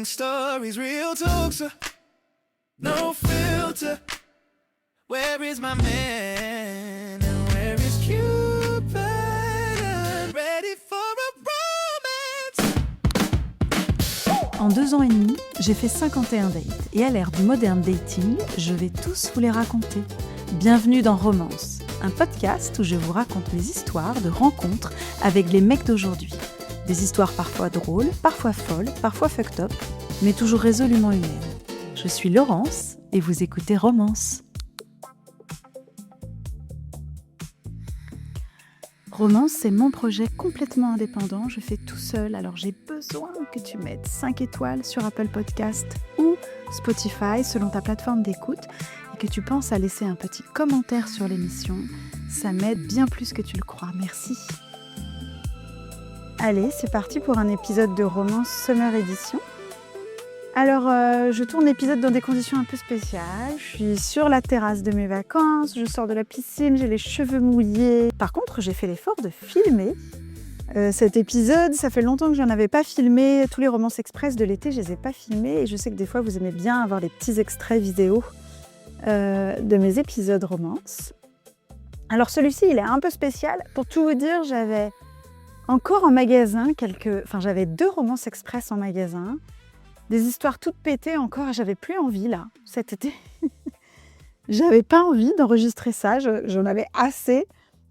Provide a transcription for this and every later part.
Telling stories, real talks, no filter. Where is my man and where is Cupid? I'm ready for a romance. En 2 ans et demi, j'ai fait 51 dates et à l'ère du modern dating, je vais tous vous les raconter. Bienvenue dans Romance, un podcast où je vous raconte les histoires de rencontres avec les mecs d'aujourd'hui. Des histoires parfois drôles, parfois folles, parfois fucked up, mais toujours résolument humaines. Je suis Laurence et vous écoutez Romance. Romance, c'est mon projet complètement indépendant, je fais tout seul, alors j'ai besoin que tu mettes 5 étoiles sur Apple Podcast ou Spotify selon ta plateforme d'écoute et que tu penses à laisser un petit commentaire sur l'émission. Ça m'aide bien plus que tu le crois, merci. Allez, c'est parti pour un épisode de Romance Summer Edition. Alors, je tourne l'épisode dans des conditions un peu spéciales. Je suis sur la terrasse de mes vacances, je sors de la piscine, j'ai les cheveux mouillés. Par contre, j'ai fait l'effort de filmer cet épisode. Ça fait longtemps que je n'en avais pas filmé. Tous les Romances Express de l'été, je les ai pas filmés. Et je sais que des fois, vous aimez bien avoir les petits extraits vidéo de mes épisodes Romance. Alors, celui-ci, il est un peu spécial. Pour tout vous dire, j'avais encore en magasin j'avais 2 Romances Express en magasin. Des histoires toutes pétées encore, et j'avais plus envie là, cet été. J'avais pas envie d'enregistrer ça, j'en avais assez.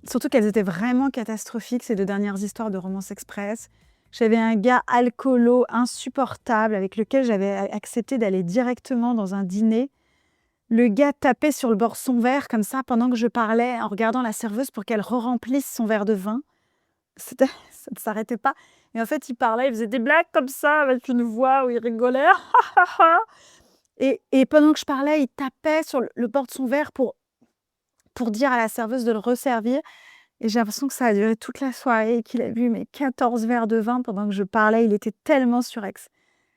Surtout qu'elles étaient vraiment catastrophiques, ces 2 dernières histoires de Romance Express. J'avais un gars alcoolo insupportable avec lequel j'avais accepté d'aller directement dans un dîner. Le gars tapait sur le bord son verre comme ça pendant que je parlais en regardant la serveuse pour qu'elle re-remplisse son verre de vin. Ça ne s'arrêtait pas. Et en fait, il parlait, il faisait des blagues comme ça, avec une voix où il rigolait. et pendant que je parlais, il tapait sur le bord de son verre pour dire à la serveuse de le resservir. Et j'ai l'impression que ça a duré toute la soirée et qu'il a bu mes 14 verres de vin pendant que je parlais. Il était tellement surex.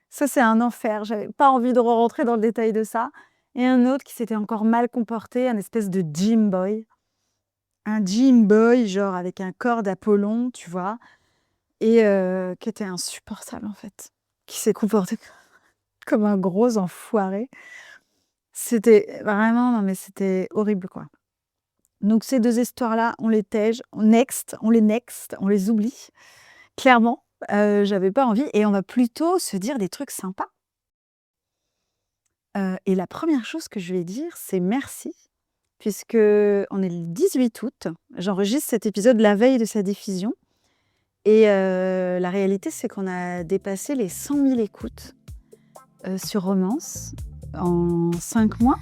Ça, c'est un enfer. J'avais pas envie de rentrer dans le détail de ça. Et un autre qui s'était encore mal comporté, un espèce de gym boy. Un gym boy, genre avec un corps d'Apollon, tu vois. Et qui était insupportable en fait, qui s'est comporté comme un gros enfoiré. C'était vraiment, non mais c'était horrible quoi. Donc ces 2 histoires-là, on les tège, on les oublie. Clairement, j'avais pas envie et on va plutôt se dire des trucs sympas. Et la première chose que je vais dire, c'est merci, puisque on est le 18 août, j'enregistre cet épisode la veille de sa diffusion. Et la réalité, c'est qu'on a dépassé les 100 000 écoutes sur Romance en 5 mois.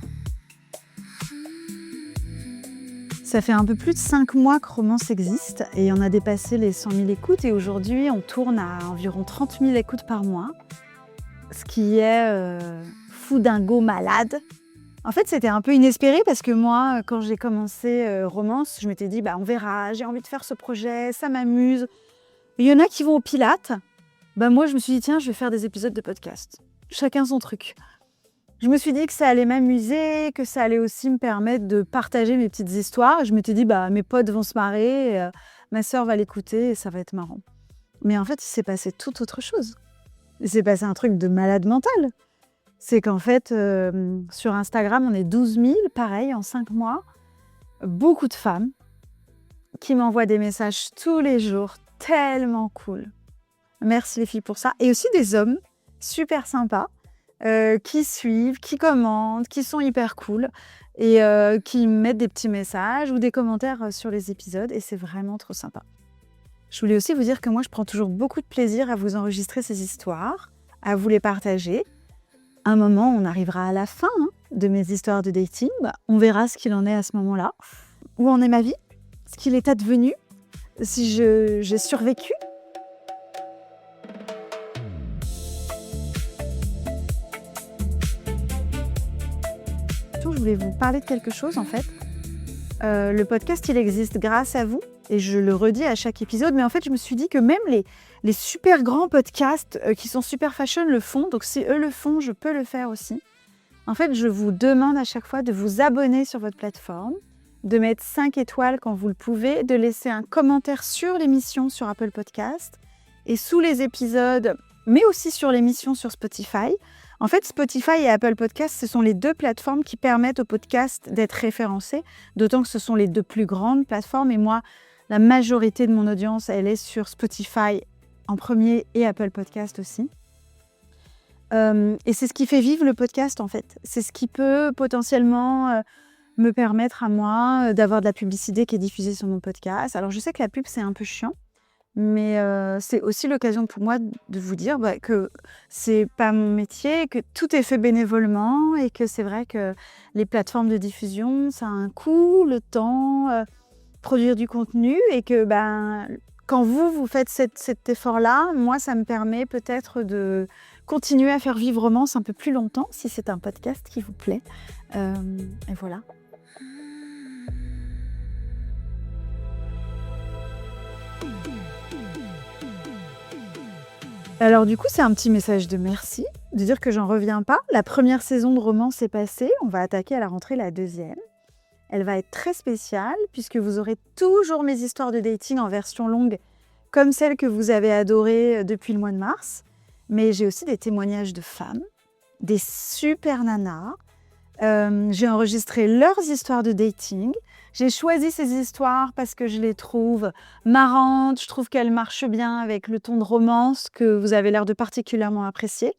Ça fait un peu plus de 5 mois que Romance existe et on a dépassé les 100 000 écoutes. Et aujourd'hui, on tourne à environ 30 000 écoutes par mois, ce qui est fou dingo malade. En fait, c'était un peu inespéré parce que moi, quand j'ai commencé Romance, je m'étais dit, on verra, j'ai envie de faire ce projet, ça m'amuse. Il y en a qui vont au Pilates. Moi, je me suis dit, tiens, je vais faire des épisodes de podcast. Chacun son truc. Je me suis dit que ça allait m'amuser, que ça allait aussi me permettre de partager mes petites histoires. Je m'étais dit, mes potes vont se marrer, ma sœur va l'écouter et ça va être marrant. Mais en fait, il s'est passé tout autre chose. Il s'est passé un truc de malade mental. C'est qu'en fait, sur Instagram, on est 12 000, pareil, en 5 mois. Beaucoup de femmes qui m'envoient des messages tous les jours, tellement cool. Merci les filles pour ça. Et aussi des hommes super sympas qui suivent, qui commentent, qui sont hyper cool et qui mettent des petits messages ou des commentaires sur les épisodes et c'est vraiment trop sympa. Je voulais aussi vous dire que moi, je prends toujours beaucoup de plaisir à vous enregistrer ces histoires, à vous les partager. À un moment, on arrivera à la fin de mes histoires de dating. On verra ce qu'il en est à ce moment-là. Où en est ma vie, ce qu'il est advenu, si j'ai survécu. Je voulais vous parler de quelque chose en fait. Le podcast, il existe grâce à vous et je le redis à chaque épisode. Mais en fait, je me suis dit que même les super grands podcasts qui sont super fashion le font. Donc si eux le font, je peux le faire aussi. En fait, je vous demande à chaque fois de vous abonner sur votre plateforme, de mettre 5 étoiles quand vous le pouvez, de laisser un commentaire sur l'émission sur Apple Podcast. Et sous les épisodes, mais aussi sur l'émission sur Spotify. En fait, Spotify et Apple Podcasts, ce sont les 2 plateformes qui permettent au podcast d'être référencé, d'autant que ce sont les 2 plus grandes plateformes. Et moi, la majorité de mon audience, elle est sur Spotify en premier et Apple Podcasts aussi. Et c'est ce qui fait vivre le podcast, en fait. C'est ce qui peut potentiellement me permettre à moi d'avoir de la publicité qui est diffusée sur mon podcast. Alors, je sais que la pub, c'est un peu chiant. Mais c'est aussi l'occasion pour moi de vous dire que c'est pas mon métier, que tout est fait bénévolement et que c'est vrai que les plateformes de diffusion, ça a un coût, le temps, produire du contenu et que quand vous faites cet effort-là, moi, ça me permet peut-être de continuer à faire vivre Romance un peu plus longtemps, si c'est un podcast qui vous plaît. Et voilà. Alors du coup, c'est un petit message de merci, de dire que j'en reviens pas. La première saison de Romance est passée, on va attaquer à la rentrée la 2e. Elle va être très spéciale puisque vous aurez toujours mes histoires de dating en version longue, comme celles que vous avez adorées depuis le mois de mars. Mais j'ai aussi des témoignages de femmes, des super nanas. J'ai enregistré leurs histoires de dating. J'ai choisi ces histoires parce que je les trouve marrantes, je trouve qu'elles marchent bien avec le ton de romance que vous avez l'air de particulièrement apprécier.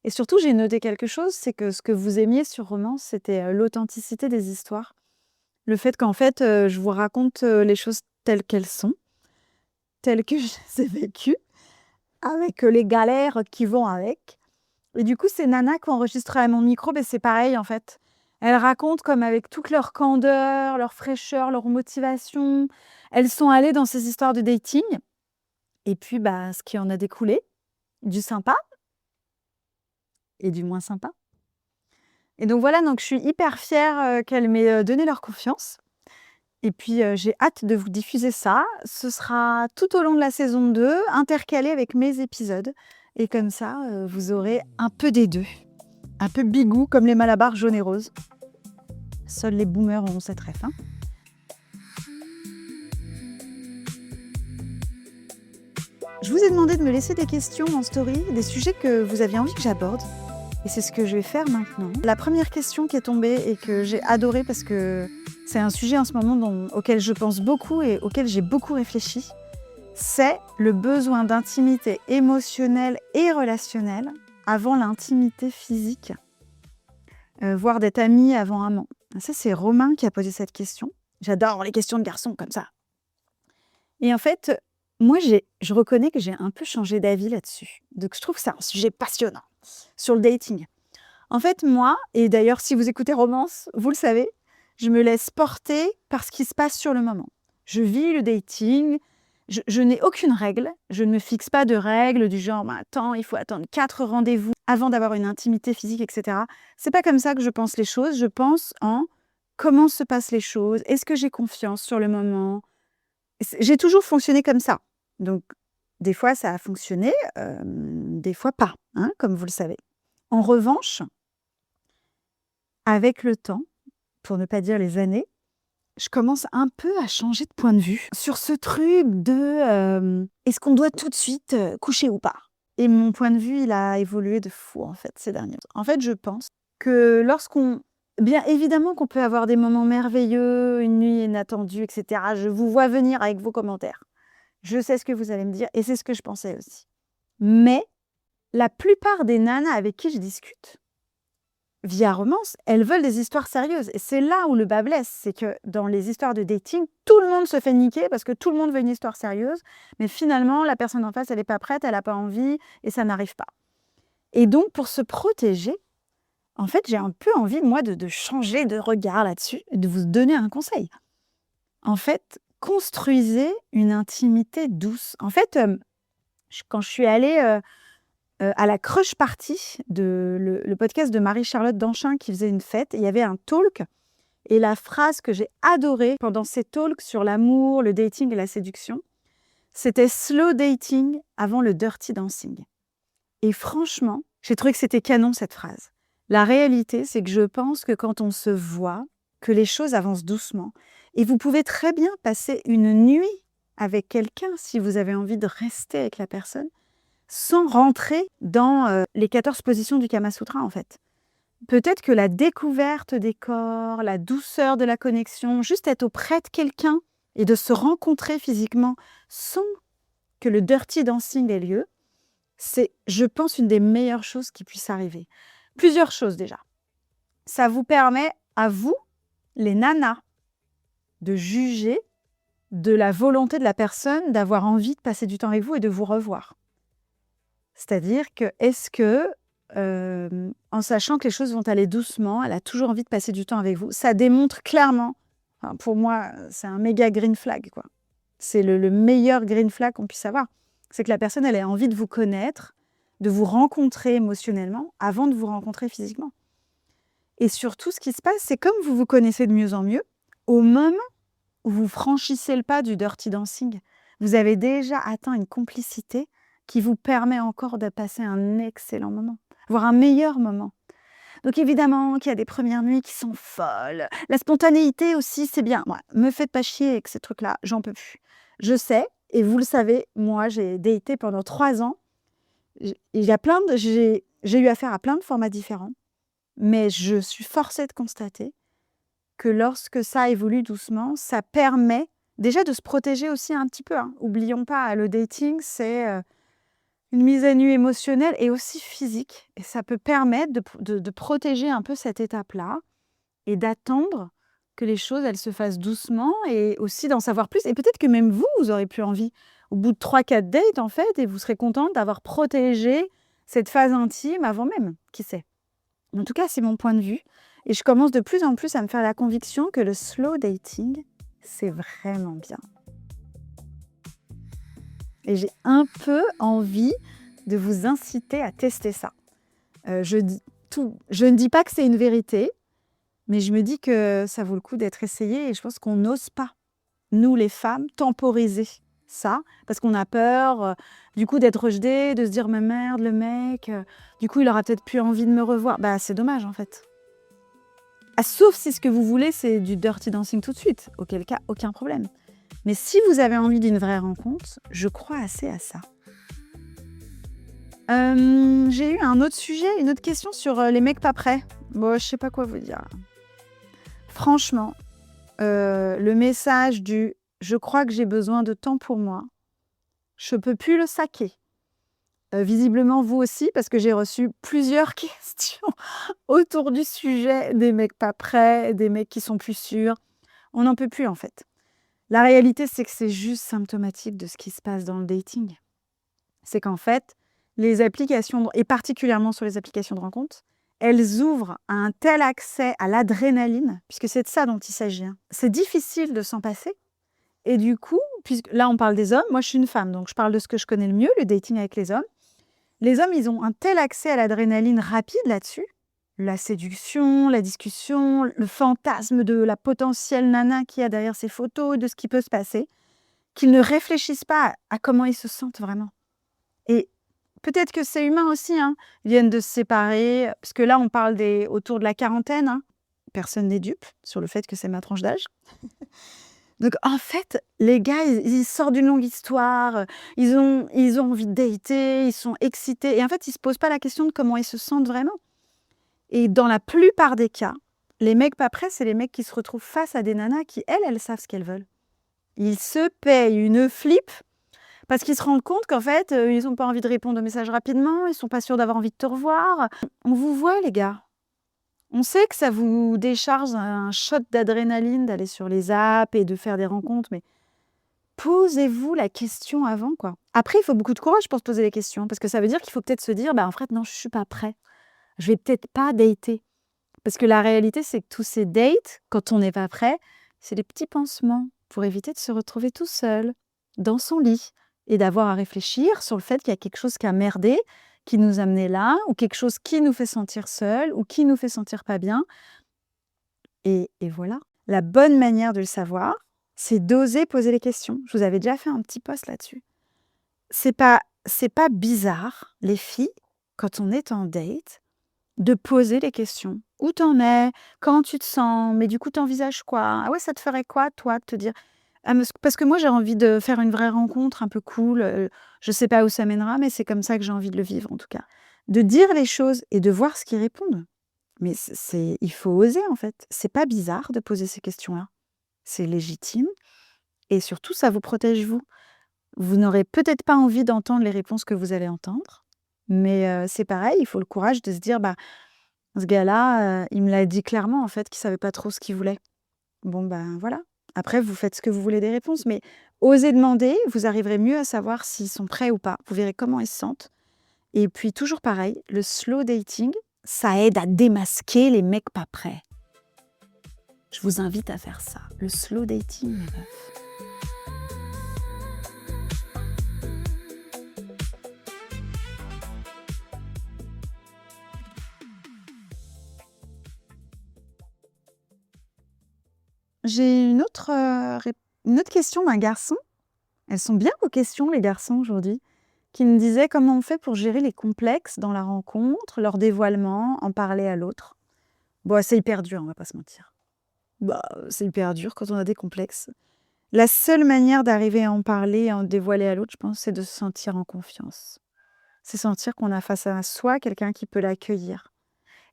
Et surtout, j'ai noté quelque chose, c'est que ce que vous aimiez sur Romance, c'était l'authenticité des histoires. Le fait qu'en fait, je vous raconte les choses telles qu'elles sont, telles que je les ai vécues, avec les galères qui vont avec. Et du coup, ces nanas qui ont enregistré à mon micro, c'est pareil en fait. Elles racontent comme avec toute leur candeur, leur fraîcheur, leur motivation. Elles sont allées dans ces histoires de dating. Et puis, ce qui en a découlé, du sympa et du moins sympa. Et donc voilà, donc je suis hyper fière qu'elles m'aient donné leur confiance. Et puis, j'ai hâte de vous diffuser ça. Ce sera tout au long de la saison 2, intercalé avec mes épisodes. Et comme ça, vous aurez un peu des deux. Un peu bigou comme les malabars jaunes et roses. Seuls les boomers ont cette ref. Je vous ai demandé de me laisser des questions en story, des sujets que vous aviez envie que j'aborde. Et c'est ce que je vais faire maintenant. La première question qui est tombée et que j'ai adorée parce que c'est un sujet en ce moment auquel je pense beaucoup et auquel j'ai beaucoup réfléchi, c'est le besoin d'intimité émotionnelle et relationnelle avant l'intimité physique, voire d'être amis avant amant. Ça, c'est Romain qui a posé cette question. J'adore les questions de garçons comme ça. Et en fait, moi, je reconnais que j'ai un peu changé d'avis là-dessus. Donc, je trouve que c'est un sujet passionnant sur le dating. En fait, moi, et d'ailleurs, si vous écoutez Romance, vous le savez, je me laisse porter par ce qui se passe sur le moment. Je vis le dating, je n'ai aucune règle, je ne me fixe pas de règles du genre, attends, il faut attendre 4 rendez-vous avant d'avoir une intimité physique, etc. C'est pas comme ça que je pense les choses, je pense en comment se passent les choses, est-ce que j'ai confiance sur le moment. J'ai toujours fonctionné comme ça. Donc, des fois, ça a fonctionné, des fois pas, comme vous le savez. En revanche, avec le temps, pour ne pas dire les années, je commence un peu à changer de point de vue sur ce truc de est-ce qu'on doit tout de suite coucher ou pas? Et mon point de vue, il a évolué de fou, en fait, ces derniers temps. En fait, je pense que bien évidemment qu'on peut avoir des moments merveilleux, une nuit inattendue, etc. Je vous vois venir avec vos commentaires. Je sais ce que vous allez me dire et c'est ce que je pensais aussi. Mais la plupart des nanas avec qui je discute, via Romance, elles veulent des histoires sérieuses. Et c'est là où le bas blesse, c'est que dans les histoires de dating, tout le monde se fait niquer parce que tout le monde veut une histoire sérieuse. Mais finalement, la personne en face, elle n'est pas prête, elle n'a pas envie et ça n'arrive pas. Et donc, pour se protéger, en fait, j'ai un peu envie, moi, de changer de regard là-dessus et de vous donner un conseil. En fait, construisez une intimité douce. En fait, quand je suis allée à la Crush Party, le podcast de Marie-Charlotte Danchin qui faisait une fête, il y avait un talk. Et la phrase que j'ai adorée pendant ces talks sur l'amour, le dating et la séduction, c'était « slow dating avant le dirty dancing ». Et franchement, j'ai trouvé que c'était canon cette phrase. La réalité, c'est que je pense que quand on se voit, que les choses avancent doucement. Et vous pouvez très bien passer une nuit avec quelqu'un si vous avez envie de rester avec la personne. sans rentrer dans les 14 positions du Kama Sutra, en fait. Peut-être que la découverte des corps, la douceur de la connexion, juste être auprès de quelqu'un et de se rencontrer physiquement sans que le dirty dancing ait lieu, c'est, je pense, une des meilleures choses qui puisse arriver. Plusieurs choses déjà. Ça vous permet, à vous, les nanas, de juger de la volonté de la personne d'avoir envie de passer du temps avec vous et de vous revoir. C'est-à-dire que, est-ce que, en sachant que les choses vont aller doucement, elle a toujours envie de passer du temps avec vous, ça démontre clairement, enfin, pour moi, c'est un méga green flag, quoi. C'est le meilleur green flag qu'on puisse avoir. C'est que la personne, elle a envie de vous connaître, de vous rencontrer émotionnellement avant de vous rencontrer physiquement. Et surtout, ce qui se passe, c'est comme vous vous connaissez de mieux en mieux, au moment où vous franchissez le pas du dirty dancing, vous avez déjà atteint une complicité qui vous permet encore de passer un excellent moment, voire un meilleur moment. Donc évidemment qu'il y a des premières nuits qui sont folles. La spontanéité aussi, c'est bien. Ouais, me faites pas chier avec ces trucs-là, j'en peux plus. Je sais, et vous le savez, moi j'ai daté pendant 3 ans. J'ai eu affaire à plein de formats différents, mais je suis forcée de constater que lorsque ça évolue doucement, ça permet déjà de se protéger aussi un petit peu, hein. Oublions pas, le dating, c'est une mise à nu émotionnelle et aussi physique. Et ça peut permettre de protéger un peu cette étape-là et d'attendre que les choses, elles se fassent doucement et aussi d'en savoir plus. Et peut-être que même vous, vous aurez plus envie au bout de 3-4 dates, en fait, et vous serez contente d'avoir protégé cette phase intime avant même, qui sait. En tout cas, c'est mon point de vue. Et je commence de plus en plus à me faire la conviction que le slow dating, c'est vraiment bien. Et j'ai un peu envie de vous inciter à tester ça. Je ne dis pas que c'est une vérité, mais je me dis que ça vaut le coup d'être essayé et je pense qu'on n'ose pas, nous les femmes, temporiser ça parce qu'on a peur du coup d'être rejeté, de se dire mais merde le mec, du coup il aura peut-être plus envie de me revoir. Bah c'est dommage en fait. Ah, sauf si ce que vous voulez c'est du dirty dancing tout de suite, auquel cas aucun problème. Mais si vous avez envie d'une vraie rencontre, je crois assez à ça. J'ai eu un autre sujet, une autre question sur les mecs pas prêts. Bon, je sais pas quoi vous dire. Franchement, le message du « je crois que j'ai besoin de temps pour moi », je peux plus le saquer. Visiblement, vous aussi, parce que j'ai reçu plusieurs questions autour du sujet des mecs pas prêts, des mecs qui sont plus sûrs. On n'en peut plus en fait. La réalité, c'est que c'est juste symptomatique de ce qui se passe dans le dating. C'est qu'en fait, les applications, et particulièrement sur les applications de rencontre, elles ouvrent un tel accès à l'adrénaline, puisque c'est de ça dont il s'agit. C'est difficile de s'en passer. Et du coup, puisque là on parle des hommes, moi je suis une femme, donc je parle de ce que je connais le mieux, le dating avec les hommes. Les hommes, ils ont un tel accès à l'adrénaline rapide là-dessus, la séduction, la discussion, le fantasme de la potentielle nana qu'il y a derrière ces photos, de ce qui peut se passer, qu'ils ne réfléchissent pas à comment ils se sentent vraiment. Et peut-être que c'est humain aussi, hein. Ils viennent de se séparer, parce que là on parle autour de la quarantaine, hein. Personne n'est dupe sur le fait que c'est ma tranche d'âge. Donc en fait, les gars, ils sortent d'une longue histoire, ils ont envie de dater, ils sont excités et en fait, ils se posent pas la question de comment ils se sentent vraiment. Et dans la plupart des cas, les mecs pas prêts, c'est les mecs qui se retrouvent face à des nanas qui, elles savent ce qu'elles veulent. Ils se payent une flip parce qu'ils se rendent compte qu'en fait, ils n'ont pas envie de répondre aux messages rapidement, ils sont pas sûrs d'avoir envie de te revoir. On vous voit les gars. On sait que ça vous décharge un shot d'adrénaline d'aller sur les apps et de faire des rencontres, mais posez-vous la question avant, quoi. Après, il faut beaucoup de courage pour se poser les questions, parce que ça veut dire qu'il faut peut-être se dire, bah en fait, non, je suis pas prêt. Je vais peut-être pas dater. Parce que la réalité, c'est que tous ces dates, quand on n'est pas prêt, c'est des petits pansements pour éviter de se retrouver tout seul, dans son lit, et d'avoir à réfléchir sur le fait qu'il y a quelque chose qui a merdé, qui nous a amené là, ou quelque chose qui nous fait sentir seul, ou qui nous fait sentir pas bien. Et voilà. La bonne manière de le savoir, c'est d'oser poser les questions. Je vous avais déjà fait un petit post là-dessus. C'est pas bizarre, les filles, quand on est en date, de poser les questions. Où t'en es? Comment tu te sens? Mais du coup, t'envisages quoi? Ah ouais, ça te ferait quoi, toi, de te dire? Ah, parce que moi, j'ai envie de faire une vraie rencontre un peu cool, je sais pas où ça mènera, mais c'est comme ça que j'ai envie de le vivre, en tout cas. De dire les choses et de voir ce qu'ils répondent. Mais il faut oser, en fait. C'est pas bizarre de poser ces questions-là. C'est légitime et surtout, ça vous protège vous. Vous n'aurez peut-être pas envie d'entendre les réponses que vous allez entendre, mais c'est pareil, il faut le courage de se dire: «Bah, ce gars-là, il me l'a dit clairement, en fait, qu'il savait pas trop ce qu'il voulait». Bon, ben, voilà. Après, vous faites ce que vous voulez des réponses, mais osez demander, vous arriverez mieux à savoir s'ils sont prêts ou pas. Vous verrez comment ils se sentent. Et puis, toujours pareil, le slow dating, ça aide à démasquer les mecs pas prêts. Je vous invite à faire ça. Le slow dating, mes meufs. J'ai une autre question d'un garçon. Elles sont bien vos questions, les garçons, aujourd'hui. Qui me disait comment on fait pour gérer les complexes dans la rencontre, leur dévoilement, en parler à l'autre. Bon, c'est hyper dur, on va pas se mentir. Bah, c'est hyper dur quand on a des complexes. La seule manière d'arriver à en parler et à en dévoiler à l'autre, je pense, c'est de se sentir en confiance. C'est sentir qu'on a face à soi quelqu'un qui peut l'accueillir.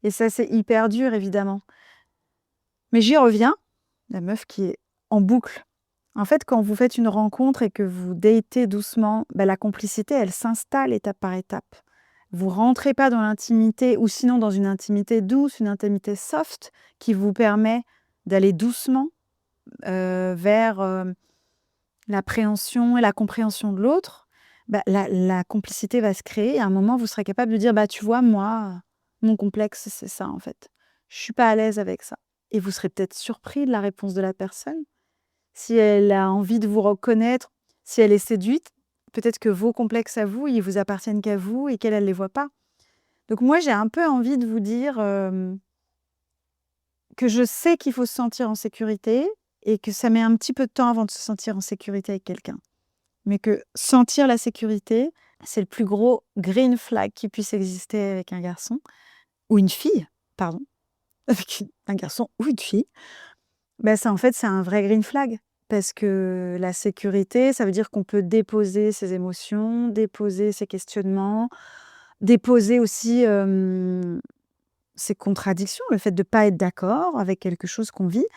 Et ça, c'est hyper dur, évidemment. Mais j'y reviens, la meuf qui est en boucle. En fait, quand vous faites une rencontre et que vous datez doucement, bah, la complicité, elle s'installe étape par étape. Vous rentrez pas dans l'intimité ou sinon dans une intimité douce, une intimité soft qui vous permet d'aller doucement vers l'appréhension et la compréhension de l'autre. Bah, la complicité va se créer et à un moment, vous serez capable de dire bah, tu vois, moi, mon complexe, c'est ça en fait. Je suis pas à l'aise avec ça. Et vous serez peut-être surpris de la réponse de la personne. Si elle a envie de vous reconnaître, si elle est séduite, peut-être que vos complexes à vous, ils vous appartiennent qu'à vous et qu'elle, elle les voit pas. Donc moi, j'ai un peu envie de vous dire, que je sais qu'il faut se sentir en sécurité et que ça met un petit peu de temps avant de se sentir en sécurité avec quelqu'un. Mais que sentir la sécurité, c'est le plus gros green flag qui puisse exister avec un garçon ou une fille, pardon, avec un garçon ou une fille. Bah, ça, en fait, c'est un vrai green flag parce que la sécurité, ça veut dire qu'on peut déposer ses émotions, déposer ses questionnements, déposer aussi, ses contradictions, le fait de pas être d'accord avec quelque chose qu'on vit,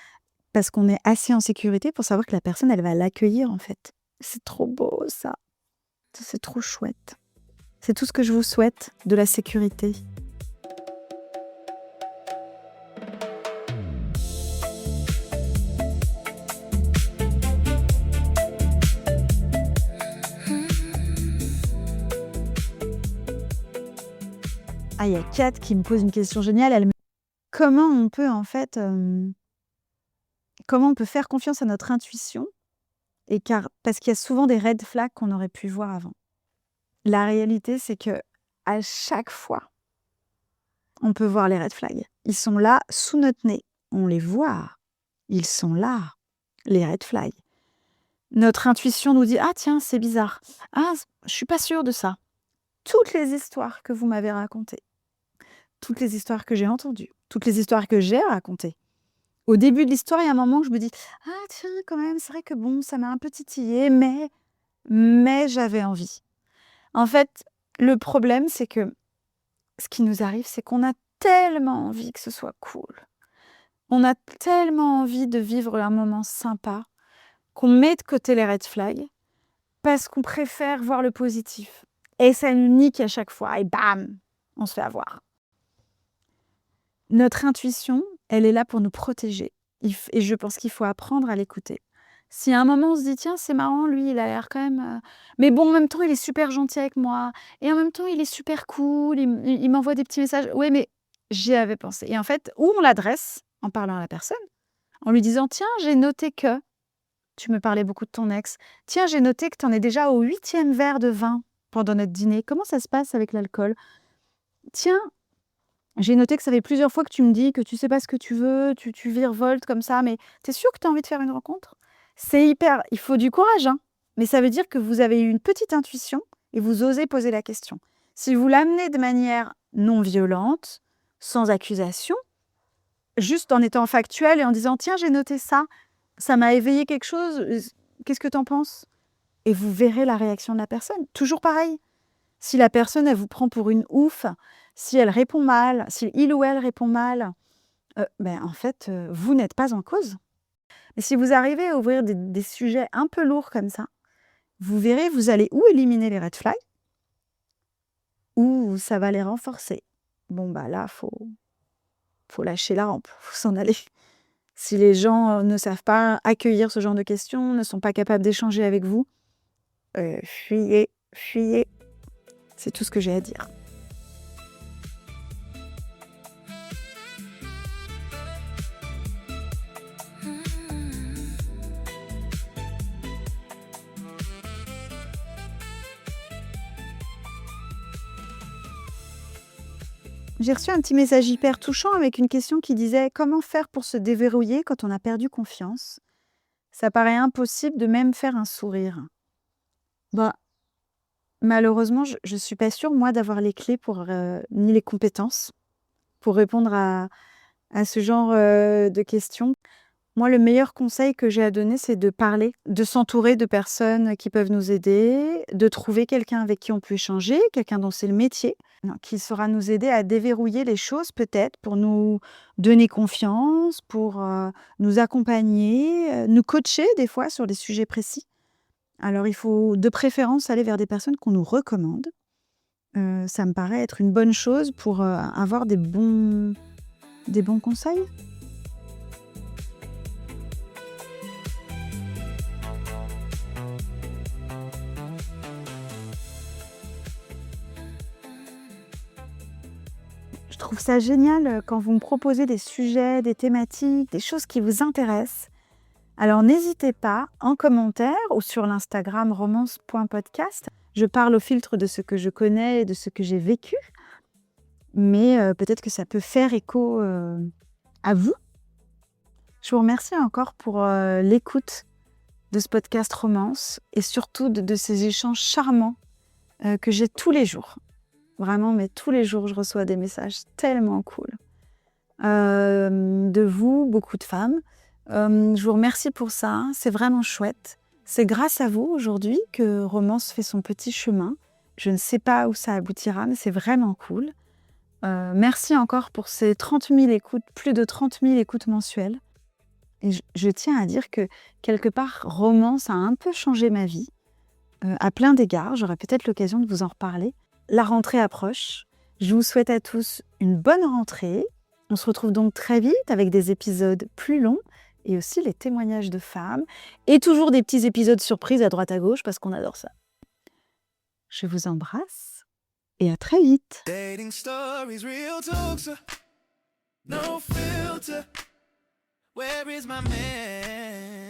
parce qu'on est assez en sécurité pour savoir que la personne, elle va l'accueillir, en fait. C'est trop beau ça. Ça, c'est trop chouette. C'est tout ce que je vous souhaite, de la sécurité. Ah, il y a Kat qui me pose une question géniale. Elle me comment on peut en fait, comment on peut faire confiance à notre intuition parce qu'il y a souvent des red flags qu'on aurait pu voir avant. La réalité, c'est que à chaque fois, on peut voir les red flags. Ils sont là sous notre nez. On les voit. Ils sont là, les red flags. Notre intuition nous dit: «Ah tiens, c'est bizarre. Ah, je suis pas sûre de ça». Toutes les histoires que vous m'avez racontées, toutes les histoires que j'ai entendues, toutes les histoires que j'ai racontées. Au début de l'histoire, il y a un moment où je me dis: «Ah tiens, quand même, c'est vrai que bon, ça m'a un peu titillée, mais j'avais envie». En fait, le problème, c'est que ce qui nous arrive, c'est qu'on a tellement envie que ce soit cool. On a tellement envie de vivre un moment sympa qu'on met de côté les red flags parce qu'on préfère voir le positif. Et ça nous nique à chaque fois et bam, on se fait avoir. Notre intuition, elle est là pour nous protéger et je pense qu'il faut apprendre à l'écouter. Si à un moment on se dit: «Tiens, c'est marrant, lui, il a l'air quand même, mais bon, en même temps, il est super gentil avec moi et en même temps, il est super cool, il m'envoie des petits messages». Ouais, mais j'y avais pensé et en fait, où on l'adresse en parlant à la personne, en lui disant: «Tiens, j'ai noté que tu me parlais beaucoup de ton ex. Tiens, j'ai noté que tu en es déjà au 8e verre de vin pendant notre dîner. Comment ça se passe avec l'alcool? Tiens, j'ai noté que ça fait plusieurs fois que tu me dis que tu sais pas ce que tu veux, tu virevoltes comme ça, mais tu es sûr que tu as envie de faire une rencontre?» C'est hyper il faut du courage, hein, mais ça veut dire que vous avez eu une petite intuition et vous osez poser la question. Si vous l'amenez de manière non violente, sans accusation, juste en étant factuel et en disant: «Tiens, j'ai noté ça, ça m'a éveillé quelque chose, qu'est-ce que t'en penses? Et vous verrez la réaction de la personne. Toujours pareil. Si la personne, elle vous prend pour une ouf, si elle répond mal, si il ou elle répond mal, en fait, vous n'êtes pas en cause. Et si vous arrivez à ouvrir des sujets un peu lourds comme ça, vous verrez, vous allez ou éliminer les red flags, ou ça va les renforcer. Bon, là, faut lâcher la rampe, faut s'en aller. Si les gens ne savent pas accueillir ce genre de questions, ne sont pas capables d'échanger avec vous, fuyez, fuyez. C'est tout ce que j'ai à dire. J'ai reçu un petit message hyper touchant avec une question qui disait: «Comment faire pour se déverrouiller quand on a perdu confiance? Ça paraît impossible de même faire un sourire». Bah, malheureusement, je suis pas sûre, moi, d'avoir les clés ni les compétences pour répondre à ce genre, de questions. Moi, le meilleur conseil que j'ai à donner, c'est de parler, de s'entourer de personnes qui peuvent nous aider, de trouver quelqu'un avec qui on peut échanger, quelqu'un dont c'est le métier, qui saura nous aider à déverrouiller les choses peut-être pour nous donner confiance, pour, nous accompagner, nous coacher des fois sur des sujets précis. Alors il faut de préférence aller vers des personnes qu'on nous recommande. Ça me paraît être une bonne chose pour, avoir des bons conseils. Je trouve ça génial, quand vous me proposez des sujets, des thématiques, des choses qui vous intéressent. Alors n'hésitez pas en commentaire ou sur l'Instagram romance.podcast. Je parle au filtre de ce que je connais et de ce que j'ai vécu, mais peut-être que ça peut faire écho, à vous. Je vous remercie encore pour, l'écoute de ce podcast romance et surtout de ces échanges charmants, que j'ai tous les jours. Vraiment, mais tous les jours, je reçois des messages tellement cool. De vous, beaucoup de femmes. Je vous remercie pour ça, c'est vraiment chouette. C'est grâce à vous aujourd'hui que Romance fait son petit chemin. Je ne sais pas où ça aboutira, mais c'est vraiment cool. Merci encore pour ces 30 000 écoutes, plus de 30 000 écoutes mensuelles. Et je tiens à dire que quelque part, Romance a un peu changé ma vie, à plein d'égards. J'aurai peut-être l'occasion de vous en reparler. La rentrée approche. Je vous souhaite à tous une bonne rentrée. On se retrouve donc très vite avec des épisodes plus longs et aussi les témoignages de femmes et toujours des petits épisodes surprises à droite à gauche parce qu'on adore ça. Je vous embrasse et à très vite. Dating stories, real talks, no filter. Where is my man?